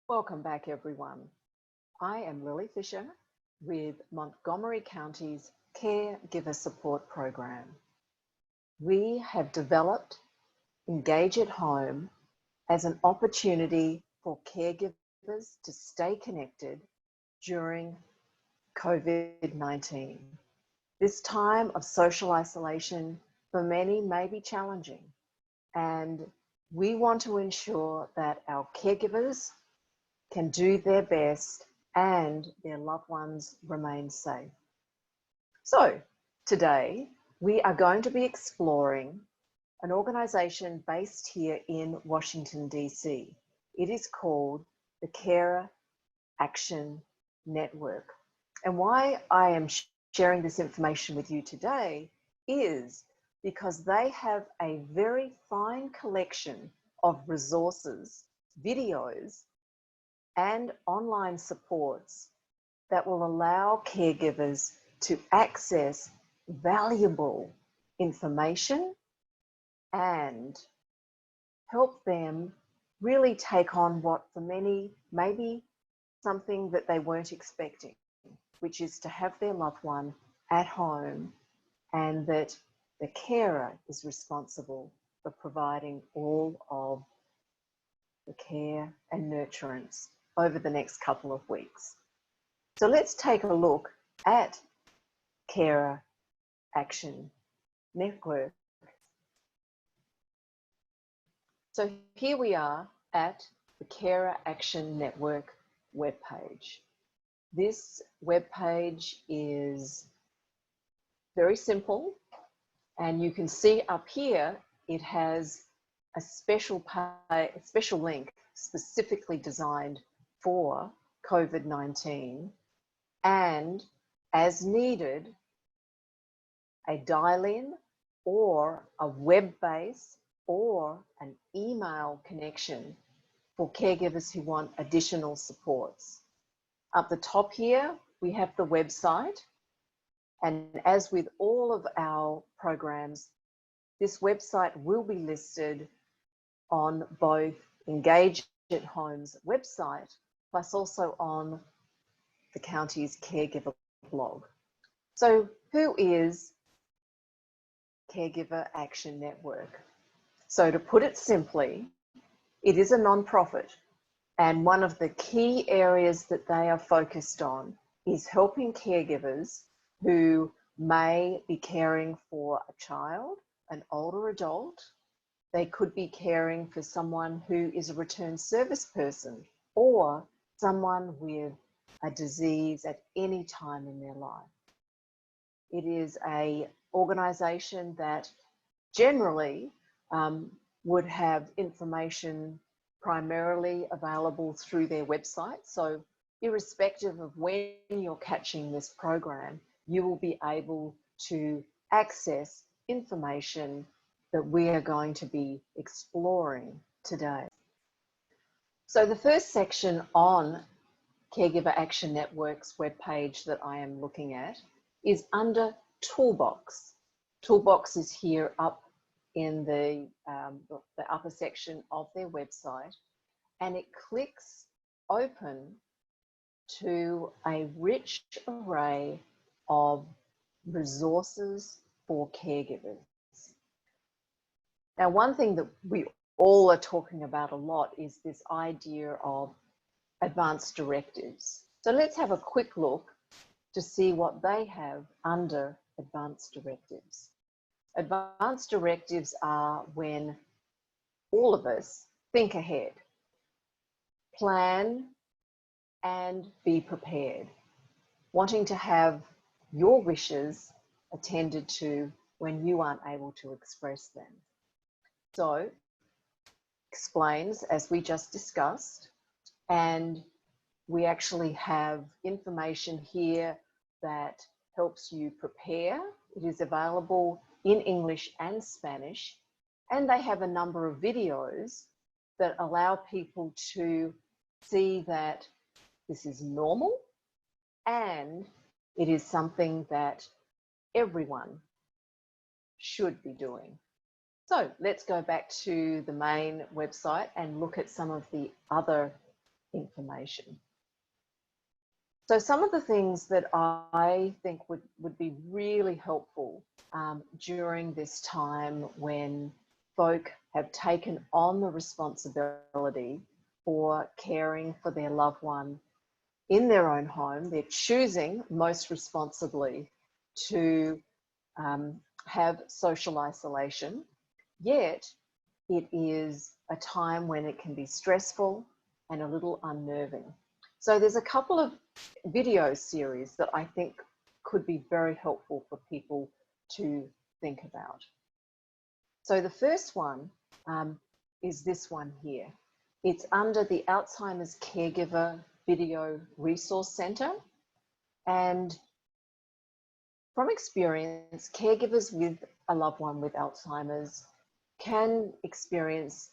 Welcome back, everyone. I am Lylie Fisher with Montgomery County's Caregiver Support Program. We have developed Engage at Home as an opportunity for caregivers to stay connected during COVID-19. This time of social isolation for many may be challenging, and we want to ensure that our caregivers can do their best and their loved ones remain safe. So today we are going to be exploring an organisation based here in Washington, DC. It is called the Carer Action Network. And why I am sharing this information with you today is because they have a very fine collection of resources, videos, and online supports that will allow caregivers to access valuable information and help them really take on what for many may be something that they weren't expecting, which is to have their loved one at home and that the carer is responsible for providing all of the care and nurturance over the next couple of weeks. So let's take a look at Carer Action Network. So here we are at the Carer Action Network webpage. This webpage is very simple, and you can see up here it has a special link specifically designed for COVID-19, and as needed, a dial-in or a web-based or an email connection for caregivers who want additional supports. Up the top here, we have the website, and as with all of our programs, this website will be listed on both Engage at Home's website, plus also on the county's caregiver blog. So who is Caregiver Action Network? So to put it simply, it is a non-profit, and one of the key areas that they are focused on is helping caregivers who may be caring for a child, an older adult. They could be caring for someone who is a returned service person or someone with a disease at any time in their life. It is an organisation that generally would have information primarily available through their website. So irrespective of when you're catching this program, you will be able to access information that we are going to be exploring today. So the first section on Caregiver Action Network's webpage that I am looking at is under Toolbox. Toolbox is here up in the upper section of their website, and it clicks open to a rich array of resources for caregivers. Now, one thing that we all are talking about a lot is this idea of advanced directives. So let's have a quick look to see what they have under advanced directives. Advanced directives are when all of us think ahead, plan and be prepared, wanting to have your wishes attended to when you aren't able to express them. So, explains, as we just discussed, and we actually have information here that helps you prepare. It is available in English and Spanish, and they have a number of videos that allow people to see that this is normal and it is something that everyone should be doing. So let's go back to the main website and look at some of the other information. So some of the things that I think would be really helpful during this time when folk have taken on the responsibility for caring for their loved one in their own home, they're choosing most responsibly to have social isolation, yet it is a time when it can be stressful and a little unnerving. So there's a couple of video series that I think could be very helpful for people to think about. So the first one is this one here. It's under the Alzheimer's Caregiver Video Resource Centre. And from experience, caregivers with a loved one with Alzheimer's can experience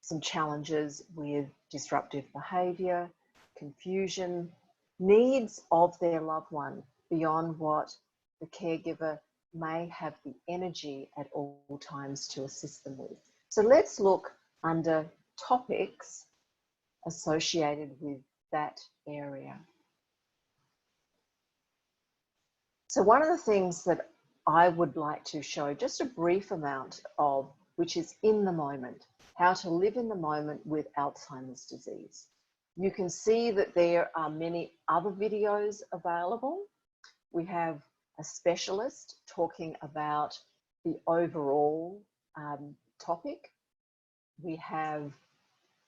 some challenges with disruptive behaviour, confusion, needs of their loved one beyond what the caregiver may have the energy at all times to assist them with. So let's look under topics associated with that area. So one of the things that I would like to show just a brief amount of, which is in the moment, how to live in the moment with Alzheimer's disease. You can see that there are many other videos available. We have a specialist talking about the overall topic. We have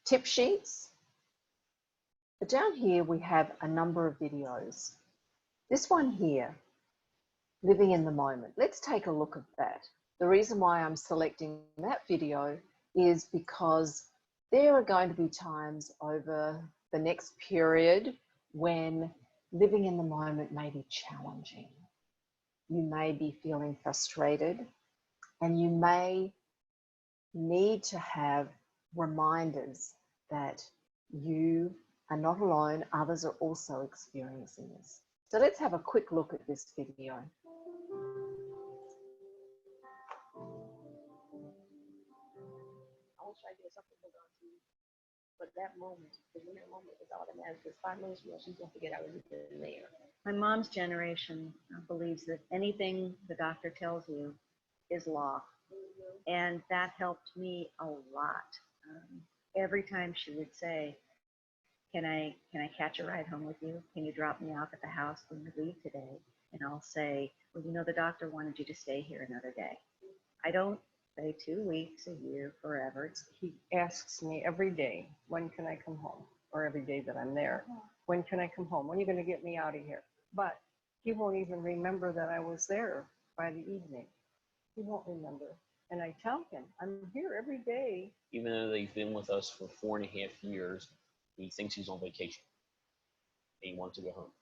tip sheets. But down here we have a number of videos. This one here, living in the moment. Let's take a look at that. The reason why I'm selecting that video is because there are going to be times over the next period when living in the moment may be challenging. You may be feeling frustrated, and you may need to have reminders that you are not alone, others are also experiencing this. So let's have a quick look at this video. I was trying to get something to go to, but that moment, because in that moment, it's all that matters. Because 5 minutes from now, she's going to forget I was even there. My mom's generation believes that anything the doctor tells you is law. And that helped me a lot. Every time she would say, can I catch a ride home with you? Can you drop me off at the house when you leave today? And I'll say, well, you know, the doctor wanted you to stay here another day. I don't say 2 weeks, a year, forever. He asks me every day, when can I come home? Or every day that I'm there, when can I come home? When are you going to get me out of here? But he won't even remember that I was there by the evening. He won't remember. And I tell him, I'm here every day. Even though they've been with us for 4.5 years, he thinks he's on vacation. And he wants to go home.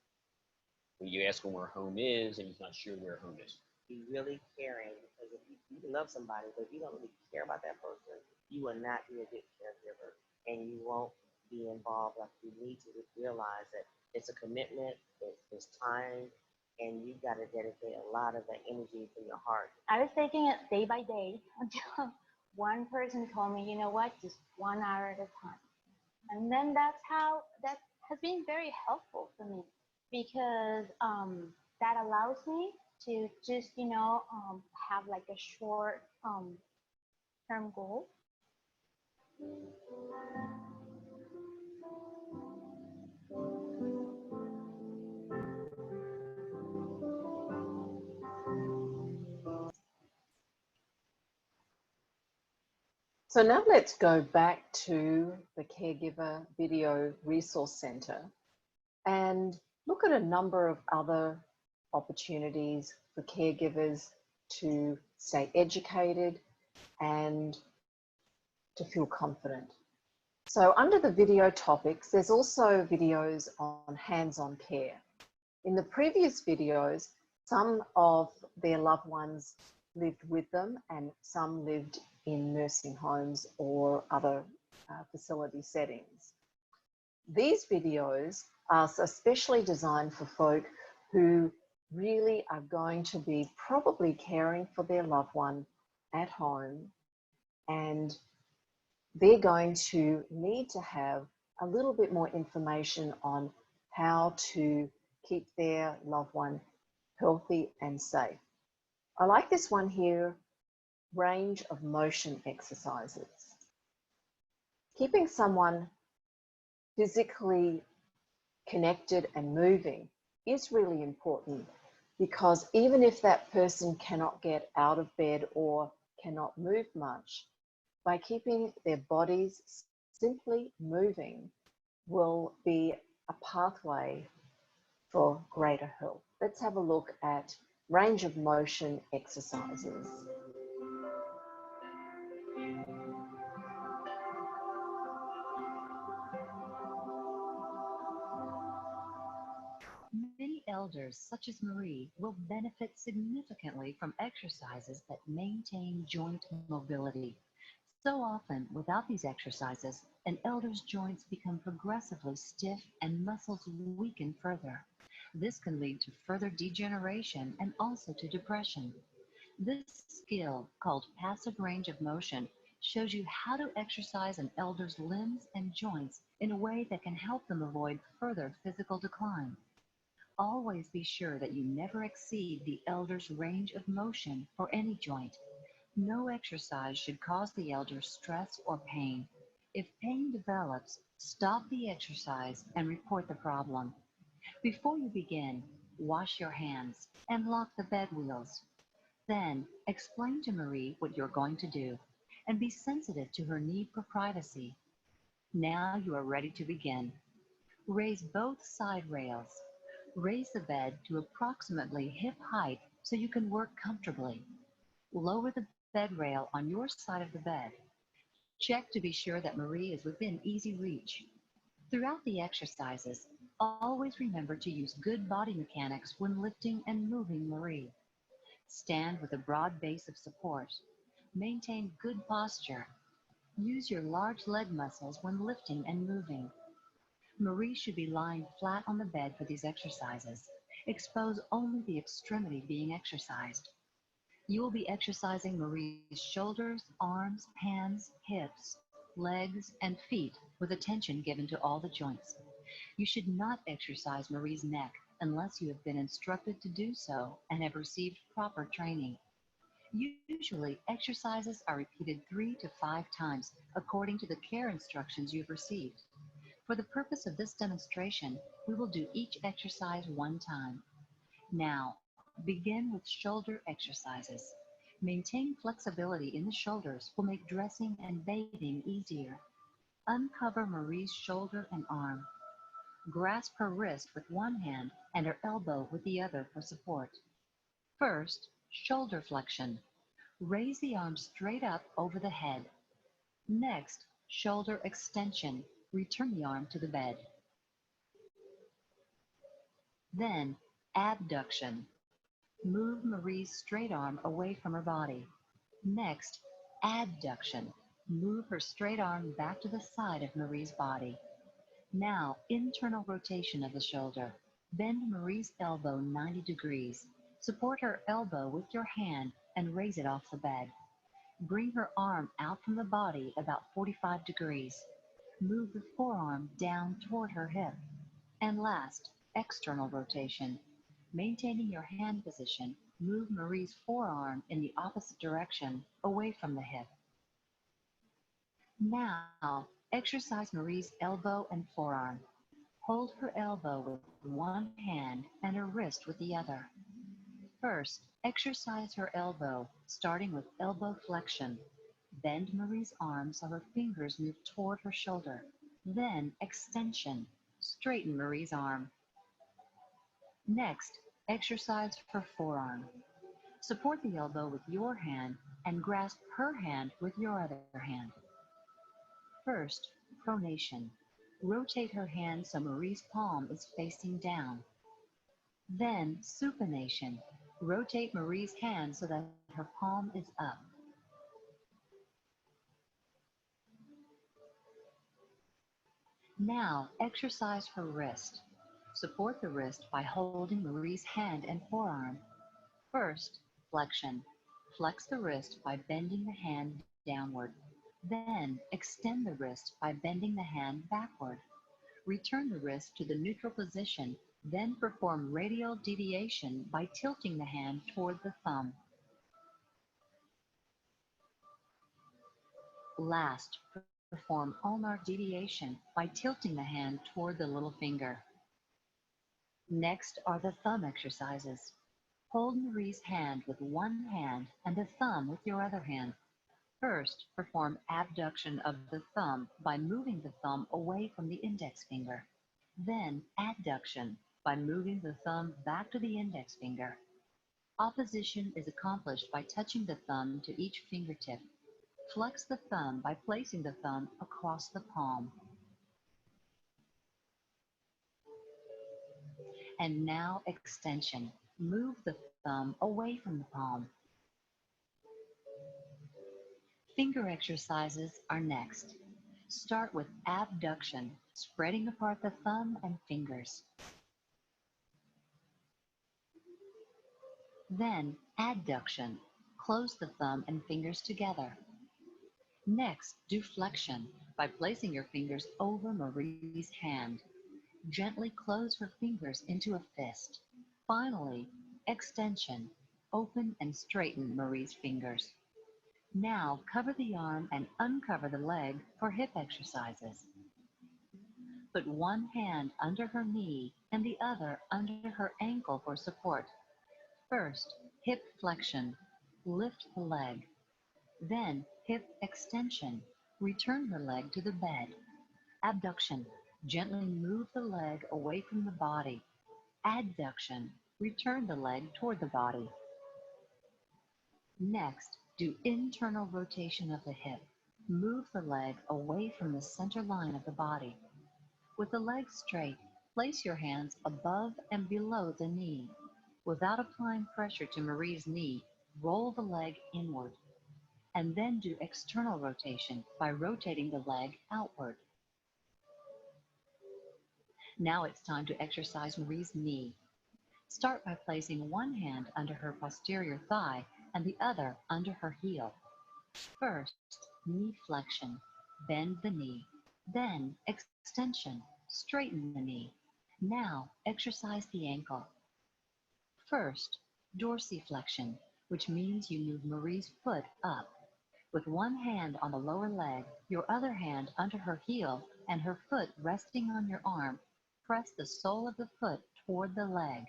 But you ask him where home is, and he's not sure where home is. Be really caring, because if you love somebody, but if you don't really care about that person, you will not be a good caregiver, and you won't be involved. Like, you need to realize that it's a commitment, it's time, and you got to dedicate a lot of that energy from your heart. I was taking it day by day until one person told me, you know what, just 1 hour at a time. And then that has been very helpful for me, because that allows me to just, you know, have like a short term goal. So now let's go back to the Caregiver Video Resource Centre and look at a number of other opportunities for caregivers to stay educated and to feel confident. So under the video topics, there's also videos on hands-on care. In the previous videos, some of their loved ones lived with them and some lived in nursing homes or other facility settings. These videos are especially designed for folk who really are going to be probably caring for their loved one at home, and they're going to need to have a little bit more information on how to keep their loved one healthy and safe. I like this one here, range of motion exercises. Keeping someone physically connected and moving is really important, because even if that person cannot get out of bed or cannot move much, by keeping their bodies simply moving will be a pathway for greater health. Let's have a look at range of motion exercises. Many elders, such as Marie, will benefit significantly from exercises that maintain joint mobility. So often, without these exercises, an elder's joints become progressively stiff and muscles weaken further. This can lead to further degeneration and also to depression. This skill, called passive range of motion, shows you how to exercise an elder's limbs and joints in a way that can help them avoid further physical decline. Always be sure that you never exceed the elder's range of motion for any joint. No exercise should cause the elder stress or pain. If pain develops, stop the exercise and report the problem. Before you begin, wash your hands and lock the bed wheels. Then, explain to Marie what you're going to do and be sensitive to her need for privacy. Now you are ready to begin. Raise both side rails. Raise the bed to approximately hip height so you can work comfortably. Lower the bed rail on your side of the bed. Check to be sure that Marie is within easy reach. Throughout the exercises, always remember to use good body mechanics when lifting and moving Marie. Stand with a broad base of support. Maintain good posture. Use your large leg muscles when lifting and moving. Marie should be lying flat on the bed for these exercises. Expose only the extremity being exercised. You will be exercising Marie's shoulders, arms, hands, hips, legs, and feet with attention given to all the joints. You should not exercise Marie's neck unless you have been instructed to do so and have received proper training. Usually, exercises are repeated 3 to 5 times according to the care instructions you've received. For the purpose of this demonstration, we will do each exercise one time. Now, begin with shoulder exercises. Maintaining flexibility in the shoulders will make dressing and bathing easier. Uncover Marie's shoulder and arm. Grasp her wrist with one hand and her elbow with the other for support. First, shoulder flexion. Raise the arm straight up over the head. Next, shoulder extension. Return the arm to the bed. Then, abduction. Move Marie's straight arm away from her body. Next, adduction. Move her straight arm back to the side of Marie's body. Now, internal rotation of the shoulder. Bend Marie's elbow 90 degrees. Support her elbow with your hand and raise it off the bed. Bring her arm out from the body about 45 degrees. Move the forearm down toward her hip. And last, external rotation. Maintaining your hand position, move Marie's forearm in the opposite direction, away from the hip. Now, exercise Marie's elbow and forearm. Hold her elbow with one hand and her wrist with the other. First, exercise her elbow, starting with elbow flexion. Bend Marie's arm so her fingers move toward her shoulder. Then, extension. Straighten Marie's arm. Next, exercise her forearm. Support the elbow with your hand and grasp her hand with your other hand. First, pronation. Rotate her hand so Marie's palm is facing down. Then, supination. Rotate Marie's hand so that her palm is up. Now, exercise her wrist. Support the wrist by holding Marie's hand and forearm. First, flexion. Flex the wrist by bending the hand downward. Then extend the wrist by bending the hand backward. Return the wrist to the neutral position, then perform radial deviation by tilting the hand toward the thumb. Last, perform ulnar deviation by tilting the hand toward the little finger. Next are the thumb exercises. Hold Marie's hand with one hand and the thumb with your other hand. First, perform abduction of the thumb by moving the thumb away from the index finger. Then adduction by moving the thumb back to the index finger. Opposition is accomplished by touching the thumb to each fingertip. Flex the thumb by placing the thumb across the palm. And now extension. Move the thumb away from the palm. Finger exercises are next. Start with abduction, spreading apart the thumb and fingers. Then adduction, close the thumb and fingers together. Next, do flexion by placing your fingers over Marie's hand. Gently close her fingers into a fist. Finally, extension, open and straighten Marie's fingers. Now cover the arm and uncover the leg for hip exercises. Put one hand under her knee and the other under her ankle for support. First, hip flexion, lift the leg. Then, hip extension, return the leg to the bed. Abduction, gently move the leg away from the body. Adduction, return the leg toward the body. Next, do internal rotation of the hip. Move the leg away from the center line of the body. With the leg straight, place your hands above and below the knee. Without applying pressure to Marie's knee, roll the leg inward. And then do external rotation by rotating the leg outward. Now it's time to exercise Marie's knee. Start by placing one hand under her posterior thigh and the other under her heel. First, knee flexion, bend the knee. Then, extension, straighten the knee. Now, exercise the ankle. First, dorsiflexion, which means you move Marie's foot up. With one hand on the lower leg, your other hand under her heel, and her foot resting on your arm, press the sole of the foot toward the leg.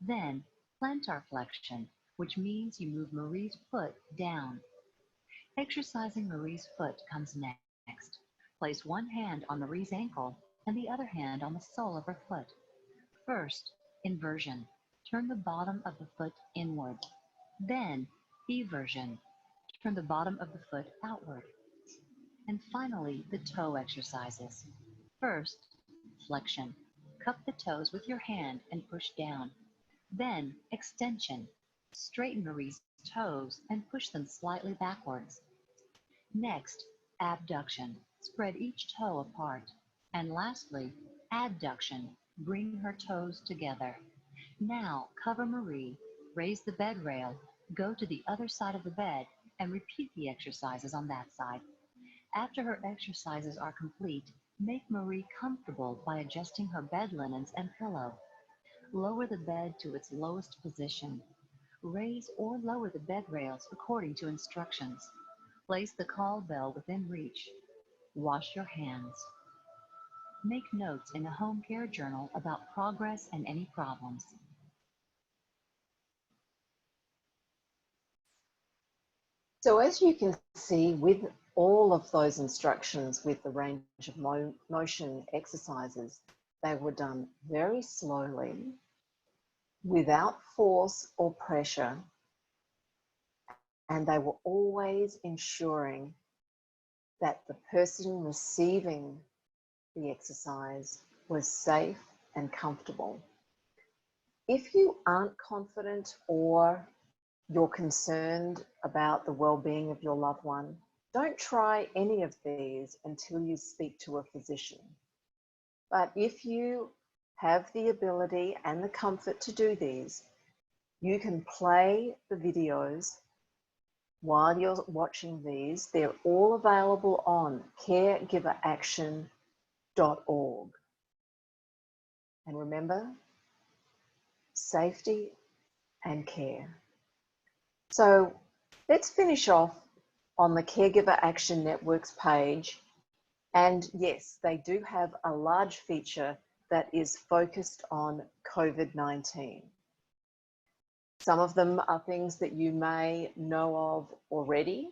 Then, plantar flexion, which means you move Marie's foot down. Exercising Marie's foot comes next. Place one hand on Marie's ankle and the other hand on the sole of her foot. First, inversion. Turn the bottom of the foot inward. Then, eversion. Turn the bottom of the foot outward. And finally, the toe exercises. First, flexion. Cup the toes with your hand and push down. Then, extension. Straighten Marie's toes and push them slightly backwards. Next, abduction. Spread each toe apart. And lastly, adduction. Bring her toes together. Now, cover Marie, raise the bed rail, go to the other side of the bed, and repeat the exercises on that side. After her exercises are complete, make Marie comfortable by adjusting her bed linens and pillow. Lower the bed to its lowest position. Raise or lower the bed rails according to instructions. Place the call bell within reach. Wash your hands. Make notes in a home care journal about progress and any problems. So as you can see, with all of those instructions with the range of motion exercises, they were done very slowly, without force or pressure, and they were always ensuring that the person receiving the exercise was safe and comfortable. If you aren't confident or you're concerned about the well-being of your loved one, don't try any of these until you speak to a physician. But if you have the ability and the comfort to do these, you can play the videos while you're watching these, they're all available on caregiveraction.org. And remember, safety and care. So let's finish off on the Caregiver Action Network's page. And yes, they do have a large feature that is focused on COVID-19. Some of them are things that you may know of already,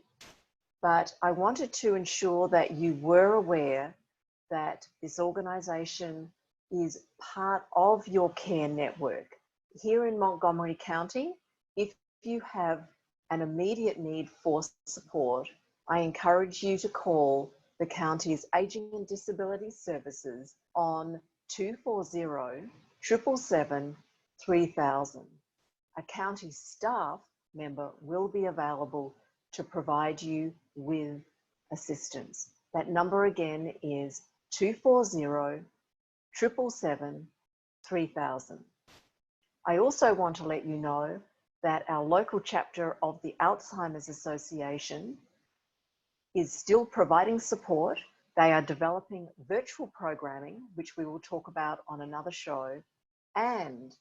but I wanted to ensure that you were aware that this organisation is part of your care network. Here in Montgomery County, if you have an immediate need for support, I encourage you to call the county's Aging and Disability Services on 240-777-3000. A county staff member will be available to provide you with assistance. That number again is 240-777-3000. I also want to let you know that our local chapter of the Alzheimer's Association is still providing support. They are developing virtual programming, which we will talk about on another show, and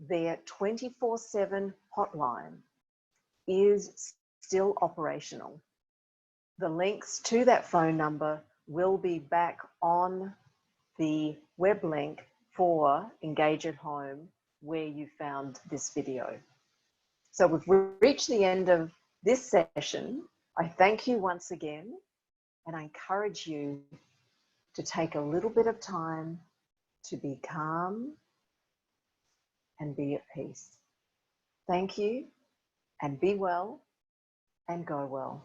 their 24/7 hotline is still operational. The links to that phone number will be back on the web link for Engage at Home where you found this video. So we've reached the end of this session. I thank you once again, and I encourage you to take a little bit of time to be calm and be at peace. Thank you, and be well and go well.